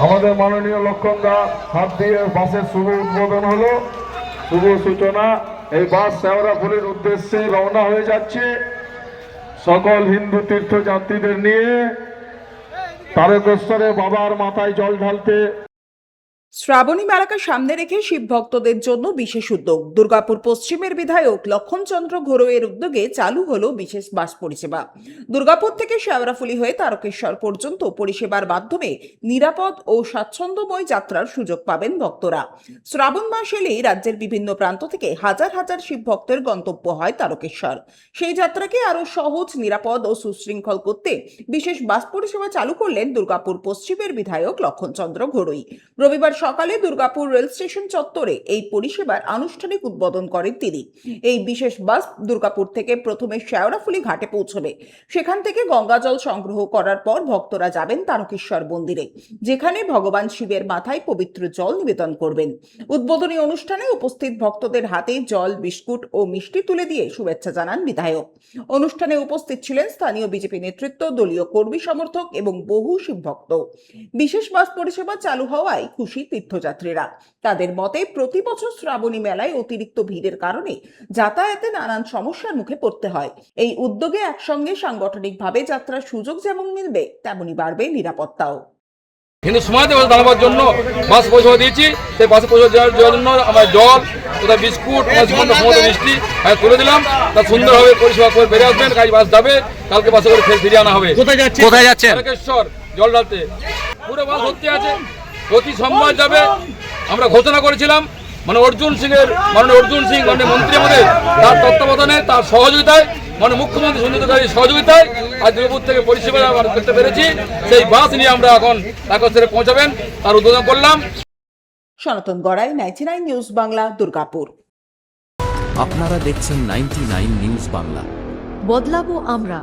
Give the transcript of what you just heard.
আমাদের মাননীয় লক্ষণদা হাত দিয়ে বাসের শুভ উদ্বোধন হলো, শুভ সূচনা। এই বাস শেওড়াফুলির উদ্দেশ্যে রওনা হয়ে যাচ্ছে সকল হিন্দু তীর্থযাত্রীদের নিয়ে তারকেশ্বরে বাবার মাথায় জল ঢালতে। শ্রাবণী মেলাকে সামনে রেখে শিব ভক্তদের জন্য বিশেষ উদ্যোগ। দুর্গাপুর পশ্চিমের বিধায়ক লক্ষণচন্দ্র ঘোড়ইয়ের উদ্যোগে চালু হলো বিশেষ বাস পরিষেবা। দুর্গাপুর থেকে শেওড়াফুলি হয়ে তারকেশ্বর পর্যন্ত পরিষেবার মাধ্যমে নিরাপদ ও স্বাচ্ছন্দ্যময় যাত্রার সুযোগ পাবেন ভক্তরা। শ্রাবণ মাস এলেই রাজ্যের বিভিন্ন প্রান্ত থেকে হাজার হাজার শিব ভক্তের গন্তব্য হয় তারকেশ্বর। সেই যাত্রাকে আরো সহজ, নিরাপদ ও সুশৃঙ্খল করতে বিশেষ বাস পরিষেবা চালু করলেন দুর্গাপুর পশ্চিমের বিধায়ক লক্ষণচন্দ্র ঘোড়ই। রবিবার সকালে দুর্গাপুর রেল স্টেশন চত্বরে এই পরিষেবার আনুষ্ঠানিক উদ্বোধন করেন তিনি। এই বিশেষ বাস দুর্গাপুর থেকে প্রথমে শেওড়াফুলি ঘাটে পৌঁছবে। সেখান থেকে গঙ্গাজল সংগ্রহ করার পর ভক্তরা যাবেন তারকেশ্বর মন্দিরে, যেখানে ভগবান শিবের মাথায় পবিত্র জল নিবেদন করবেন। উদ্বোধনী অনুষ্ঠানে উপস্থিত ভক্তদের হাতে জল, বিস্কুট ও মিষ্টি তুলে দিয়ে শুভেচ্ছা জানান বিধায়ক। অনুষ্ঠানে উপস্থিত ছিলেন স্থানীয় বিজেপি নেতৃত্ব, দলীয় কর্মী সমর্থক এবং বহু শিব ভক্ত। বিশেষ বাস পরিষেবা চালু হওয়ায় খুশি তীর্থযাত্রীরা। তাদের মতে প্রতি বছর শ্রাবণী মেলায় অতিরিক্ত ভিড়ের কারণে যাতায়াতে নানান সমস্যার মুখে পড়তে হয়। এই উদ্যোগে একসঙ্গে সাংগঠনিকভাবে যাত্রার সুযোগ যেমন মিলবে, তেমনি বাড়বে নিরাপত্তাও। কিন্তু সময়তে দাঁড়াবার জন্য বাস পরিষেবা দিয়েছি। সেই বাসে পরিষেবা দেওয়ার জন্য আমার জল, কোথায় বিস্কুট, সমস্ত মিষ্টি তুলে দিলাম। তা সুন্দরভাবে পরিষেবা করে বেরিয়ে আসবেন। কাজ বাস যাবে, কালকে বাসে করে ফিরিয়ে আনা হবে। কোথায় যাচ্ছে? তারকেশ্বর জল ঢালতে পুরো বাস ভর্তি আছে। প্রতি সোমবার যাবে। আমরা ঘোষণা করেছিলাম মাননীয় অর্জুন সিং, মাননীয় মন্ত্রী আমাদের, তার তত্ত্বাবধানে, তার সহযোগিতায়, মাননীয় মুখ্যমন্ত্রী সুন্দরকারীর সহযোগিতায় আজ দুর্গাপুর থেকে পরিষেবা করতে পেরেছি। সেই বাস নিয়ে আমরা এখন তারকেশ্বরে পৌঁছাবেন, তার উদ্বোধন করলাম। সনাতন গড়াই, 99 নিউজ বাংলা, দুর্গাপুর। আপনারা দেখছেন 99 নিউজ বাংলা। বদলাবো আমরা।